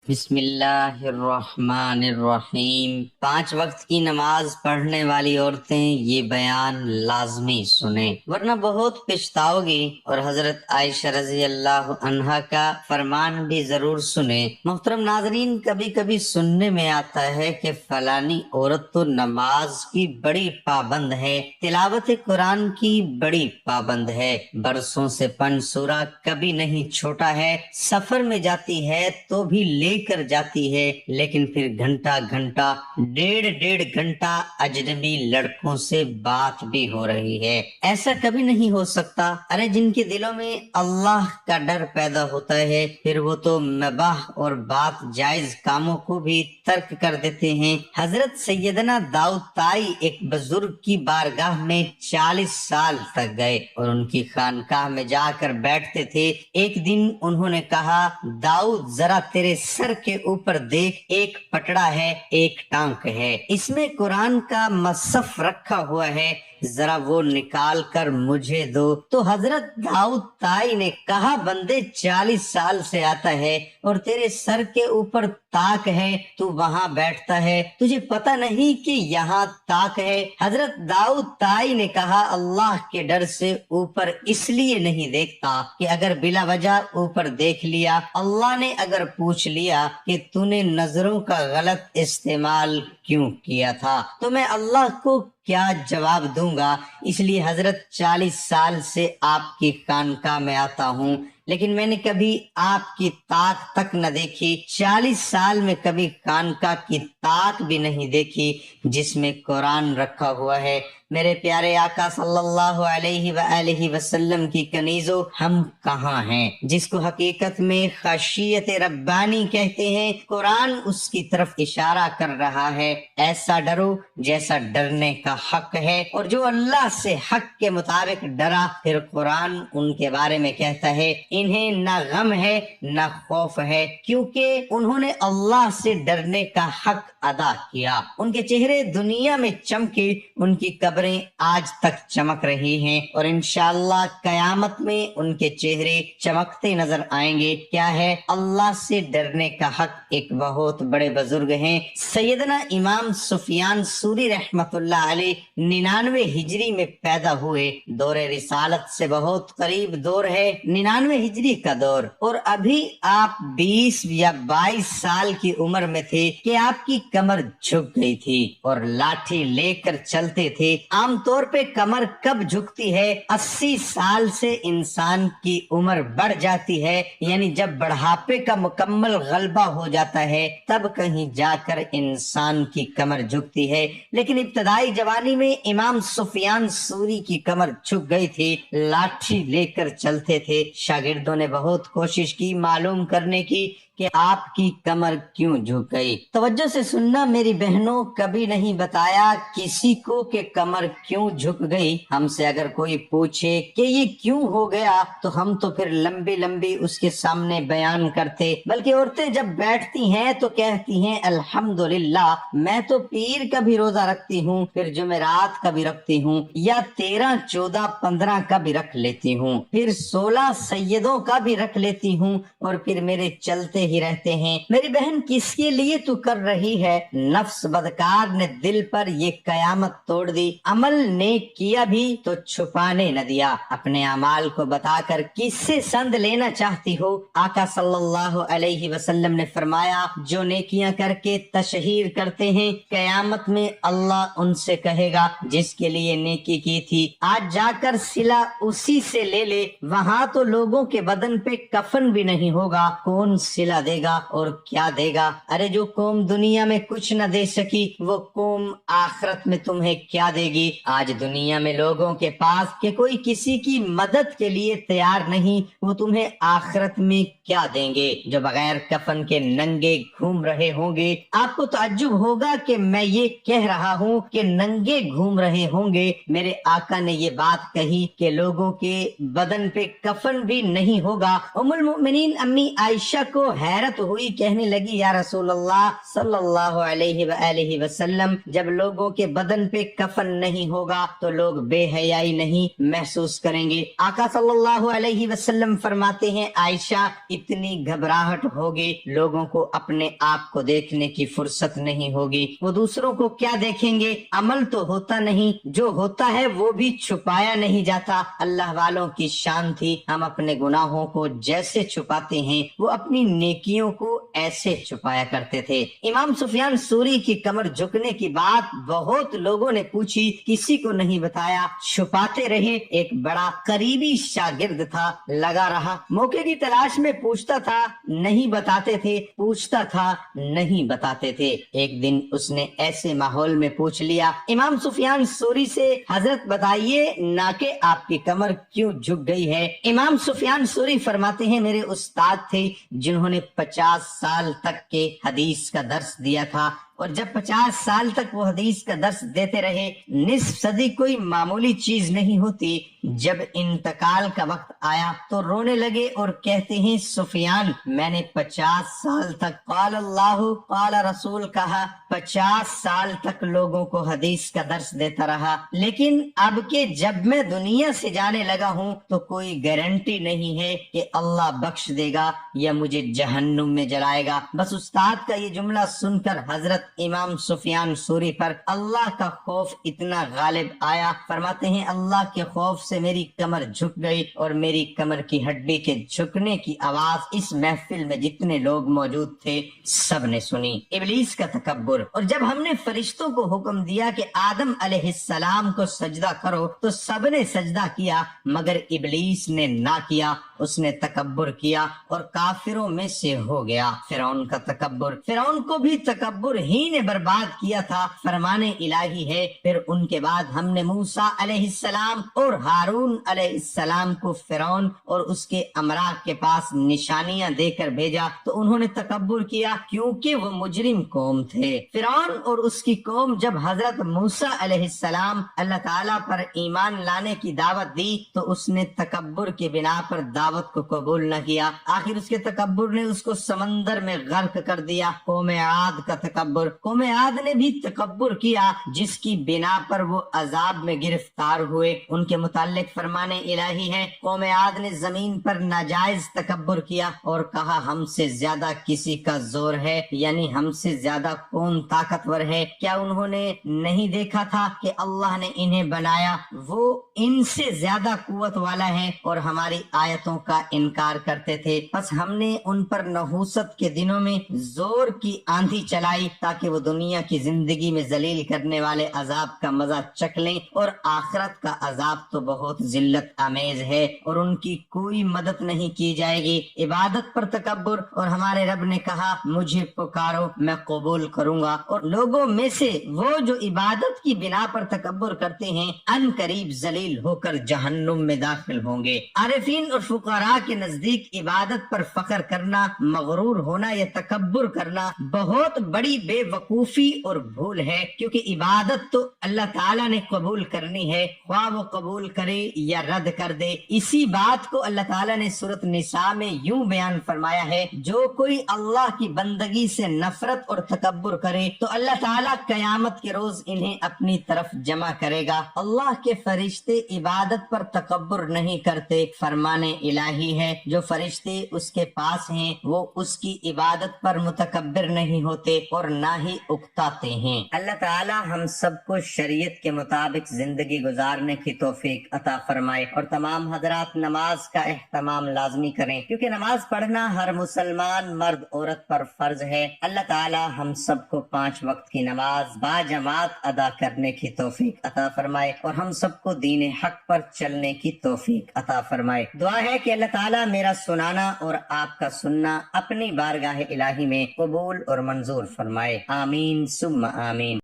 بسم اللہ الرحمن الرحیم۔ 5 وقت کی نماز پڑھنے والی عورتیں یہ بیان لازمی سنیں ورنہ بہت پچھتاؤ گی، اور حضرت عائشہ رضی اللہ عنہا کا فرمان بھی ضرور سنیں۔ محترم ناظرین، کبھی کبھی سننے میں آتا ہے کہ فلانی عورت تو نماز کی بڑی پابند ہے، تلاوت قرآن کی بڑی پابند ہے، برسوں سے پن سورہ کبھی نہیں چھوٹا ہے، سفر میں جاتی ہے تو بھی لے کر جاتی ہے، لیکن پھر گھنٹہ گھنٹہ ڈیڑھ گھنٹہ اجنبی لڑکوں سے بات بھی ہو رہی ہے۔ ایسا کبھی نہیں ہو سکتا۔ ارے جن کے دلوں میں اللہ کا ڈر پیدا ہوتا ہے، پھر وہ تو مباح اور بات جائز کاموں کو بھی ترک کر دیتے ہیں۔ حضرت سیدنا داؤد طائی ایک بزرگ کی بارگاہ میں 40 سال تک گئے اور ان کی خانقاہ میں جا کر بیٹھتے تھے۔ ایک دن انہوں نے کہا، داؤد ذرا تیرے سر کے اوپر دیکھ، ایک پٹڑا ہے، ایک ٹانک ہے، اس میں قرآن کا مصحف رکھا ہوا ہے، ذرا وہ نکال کر مجھے دو۔ تو حضرت داؤد طائی نے کہا، بندے 40 سال سے آتا ہے اور تیرے سر کے اوپر تاک ہے، تو وہاں بیٹھتا ہے، تجھے پتہ نہیں کہ یہاں تاک ہے؟ حضرت داؤد طائی نے کہا، اللہ کے ڈر سے اوپر اس لیے نہیں دیکھتا کہ اگر بلا وجہ اوپر دیکھ لیا، اللہ نے اگر پوچھ لیا کہ تو نے نظروں کا غلط استعمال کیوں کیا تھا تو میں اللہ کو کیا جواب دوں گا؟ اس لیے حضرت 40 سال سے آپ کی خانقاہ میں آتا ہوں، لیکن میں نے کبھی آپ کی طاق تک نہ دیکھی، 40 سال میں کبھی خانقاہ کی طاق بھی نہیں دیکھی جس میں قرآن رکھا ہوا ہے۔ میرے پیارے آقا صلی اللہ علیہ وآلہ وسلم کی کنیزوں، ہم کہاں ہیں جس کو حقیقت میں خشیت ربانی کہتے ہیں؟ قرآن اس کی طرف اشارہ کر رہا ہے، ایسا ڈرو جیسا ڈرنے کا حق ہے، اور جو اللہ سے حق کے مطابق ڈرا، پھر قرآن ان کے بارے میں کہتا ہے، انہیں نہ غم ہے نہ خوف ہے، کیونکہ انہوں نے اللہ سے ڈرنے کا حق ادا کیا۔ ان کے چہرے دنیا میں چمکے، ان کی قبریں آج تک چمک رہی ہیں، اور انشاءاللہ قیامت میں ان کے چہرے چمکتے نظر آئیں گے۔ کیا ہے؟ اللہ سے ڈرنے کا حق۔ ایک بہت بڑے بزرگ ہیں، سیدنا امام سفیان ثوری رحمت اللہ علیہ 99 ہجری میں پیدا ہوئے۔ دور رسالت سے بہت قریب دور ہے 99 ہجری کا دور، اور ابھی آپ 20 یا 22 سال کی عمر میں تھے کہ آپ کی کمر جھک گئی تھی اور لاٹھی لے کر چلتے تھے۔ عام طور پہ کمر کب جھکتی ہے؟ 80 سال سے انسان کی عمر بڑھ جاتی ہے، یعنی جب بڑھاپے کا مکمل غلبہ ہو جاتا ہے تب کہیں جا کر انسان کی کمر جھکتی ہے، لیکن ابتدائی جوانی میں امام سفیان ثوری کی کمر جھک گئی تھی، لاٹھی لے کر چلتے تھے۔ شاگردوں نے بہت کوشش کی معلوم کرنے کی کہ آپ کی کمر کیوں جھک گئی۔ توجہ سے سننا میری بہنوں، کبھی نہیں بتایا کسی کو کہ کمر کیوں جھک گئی۔ ہم سے اگر کوئی پوچھے کہ یہ کیوں ہو گیا تو ہم تو پھر لمبی لمبی اس کے سامنے بیان کرتے، بلکہ عورتیں جب بیٹھتی ہیں تو کہتی ہیں، الحمدللہ میں تو پیر کا بھی روزہ رکھتی ہوں، پھر جمعرات کا بھی رکھتی ہوں، یا 13، 14، 15 کا بھی رکھ لیتی ہوں، پھر 16 سیدوں کا بھی رکھ لیتی ہوں، اور پھر میرے چلتے ہی رہتے ہیں۔ میری بہن، کس کے لیے تو کر رہی ہے؟ نفس بدکار نے دل پر یہ قیامت توڑ دی، عمل نیک کیا بھی تو چھپانے نہ دیا، اپنے اعمال کو بتا کر کس سے سند لینا چاہتی ہو؟ آقا صلی اللہ علیہ وسلم نے فرمایا، جو نیکیاں کر کے تشہیر کرتے ہیں، قیامت میں اللہ ان سے کہے گا جس کے لیے نیکی کی تھی، آج جا کر صلہ اسی سے لے لے، وہاں تو لوگوں کے بدن پہ کفن بھی نہیں ہوگا، کون صلہ دے گا اور کیا دے گا؟ ارے جو قوم دنیا میں کچھ نہ دے سکی، وہ قوم آخرت میں تمہیں کیا دے گی؟ آج دنیا میں لوگوں کے پاس کہ کوئی کسی کی مدد کے لیے تیار نہیں، وہ تمہیں آخرت میں کیا دیں گے؟ جو بغیر کفن کے ننگے گھوم رہے ہوں گے، آپ کو تعجب ہوگا کہ میں یہ کہہ رہا ہوں کہ ننگے گھوم رہے ہوں گے۔ میرے آقا نے یہ بات کہی کہ لوگوں کے بدن پہ کفن بھی نہیں ہوگا۔ ام المؤمنین امی عائشہ کو حیرت ہوئی، کہنے لگی یا رسول اللہ صلی اللہ علیہ وآلہ وسلم، جب لوگوں کے بدن پہ کفن نہیں ہوگا تو لوگ بے حیائی نہیں محسوس کریں گے؟ آقا صلی اللہ علیہ وسلم فرماتے ہیں عائشہ اتنی گھبراہٹ ہوگی، لوگوں کو اپنے آپ کو دیکھنے کی فرصت نہیں ہوگی، وہ دوسروں کو کیا دیکھیں گے؟ عمل تو ہوتا نہیں، جو ہوتا ہے وہ بھی چھپایا نہیں جاتا۔ اللہ والوں کی شان تھی، ہم اپنے گناہوں کو جیسے چھپاتے ہیں وہ اپنی نیکیوں کو ایسے چھپایا کرتے تھے۔ امام سفیان ثوری کی کمر جھکنے کی بات بہت لوگوں نے پوچھی، کسی کو نہیں بتایا، چھپاتے رہے۔ ایک بڑا قریبی شاگرد تھا، لگا رہا، موقع کی تلاش میں پوچھتا تھا، نہیں بتاتے تھے، پوچھتا تھا، نہیں بتاتے تھے۔ ایک دن اس نے ایسے ماحول میں پوچھ لیا امام سفیان ثوری سے، حضرت بتائیے نا کہ آپ کی کمر کیوں جھک گئی ہے؟ امام سفیان ثوری فرماتے ہیں میرے استاد تھے جنہوں نے 50 سال تک کے حدیث کا درس دیا تھا، اور جب 50 سال تک وہ حدیث کا درس دیتے رہے، نصف صدی کوئی معمولی چیز نہیں ہوتی۔ جب انتقال کا وقت آیا تو رونے لگے اور کہتے ہیں سفیان میں نے 50 سال تک قال اللہ قال رسول کہا، 50 سال تک لوگوں کو حدیث کا درس دیتا رہا، لیکن اب کہ جب میں دنیا سے جانے لگا ہوں تو کوئی گارنٹی نہیں ہے کہ اللہ بخش دے گا یا مجھے جہنم میں جلائے گا۔ بس استاد کا یہ جملہ سن کر حضرت امام سفیان ثوری پر اللہ کا خوف اتنا غالب آیا، فرماتے ہیں اللہ کے خوف سے میری کمر جھک گئی، اور میری کمر کی ہڈی کے جھکنے کی آواز اس محفل میں جتنے لوگ موجود تھے سب نے سنی۔ ابلیس کا تکبر۔ اور جب ہم نے فرشتوں کو حکم دیا کہ آدم علیہ السلام کو سجدہ کرو تو سب نے سجدہ کیا، مگر ابلیس نے نہ کیا، اس نے تکبر کیا اور کافروں میں سے ہو گیا۔ فرعون کا تکبر۔ فرعون کو بھی تکبر ہی نے برباد کیا تھا، فرمان الہی ہے۔ پھر ان کے بعد ہم نے موسیٰ علیہ السلام اور ہارون علیہ السلام کو فرعون اور اس کے امراء کے پاس نشانیاں دے کر بھیجا تو انہوں نے تکبر کیا، کیونکہ وہ مجرم قوم تھے۔ فرعون اور اس کی قوم جب حضرت موسیٰ علیہ السلام اللہ تعالیٰ پر ایمان لانے کی دعوت دی تو اس نے تکبر کے بنا پر دعوت کو قبول نہ کیا، آخر اس کے تکبر نے اس کو سمندر میں غرق کر دیا۔ قوم عاد کا تکبر۔ قوم عاد نے بھی تکبر کیا جس کی بنا پر وہ عذاب میں گرفتار ہوئے۔ ان کے متعلق فرمان الہی ہے قوم عاد نے زمین پر ناجائز تکبر کیا اور کہا ہم سے زیادہ کسی کا زور ہے، یعنی ہم سے زیادہ کون طاقتور ہے؟ کیا انہوں نے نہیں دیکھا تھا کہ اللہ نے انہیں بنایا، وہ ان سے زیادہ قوت والا ہے، اور ہماری آیتوں کا انکار کرتے تھے۔ بس ہم نے ان پر نحوست کے دنوں میں زور کی آندھی چلائی تاکہ وہ دنیا کی زندگی میں ذلیل کرنے والے عذاب کا مزہ چکھ لیں، اور آخرت کا عذاب تو بہت ذلت آمیز ہے اور ان کی کوئی مدد نہیں کی جائے گی۔ عبادت پر تکبر۔ اور ہمارے رب نے کہا مجھے پکارو میں قبول کروں گا، اور لوگوں میں سے وہ جو عبادت کی بنا پر تکبر کرتے ہیں ان قریب ذلیل ہو کر جہنم میں داخل ہوں گے۔ عارفین اور فقراء کے نزدیک عبادت پر فخر کرنا، مغرور ہونا یا تکبر کرنا بہت بڑی بے وقوفی اور بھول ہے، کیونکہ عبادت تو اللہ تعالیٰ نے قبول کرنی ہے، خواہ وہ قبول کرے یا رد کر دے۔ اسی بات کو اللہ تعالیٰ نے سورۃ النساء میں یوں بیان فرمایا ہے جو کوئی اللہ کی بندگی سے نفرت اور تکبر کرے تو اللہ تعالیٰ قیامت کے روز انہیں اپنی طرف جمع کرے گا۔ اللہ کے فرشتے عبادت پر تکبر نہیں کرتے، فرمان الہی ہے جو فرشتے اس کے پاس ہیں وہ اس کی عبادت پر متکبر نہیں ہوتے اور نہ ہی اکتاتے ہیں۔ اللہ تعالیٰ ہم سب کو شریعت کے مطابق زندگی گزارنے کی توفیق عطا فرمائے، اور تمام حضرات نماز کا اہتمام لازمی کریں کیونکہ نماز پڑھنا ہر مسلمان مرد عورت پر فرض ہے۔ اللہ تعالیٰ ہم سب کو 5 وقت کی نماز با جماعت ادا کرنے کی توفیق عطا فرمائے اور ہم سب کو دین حق پر چلنے کی توفیق عطا فرمائے۔ دعا ہے کہ اللہ تعالیٰ میرا سنانا اور آپ کا سننا اپنی بارگاہ الہی میں قبول اور منظور فرمائے، آمین ثم آمین۔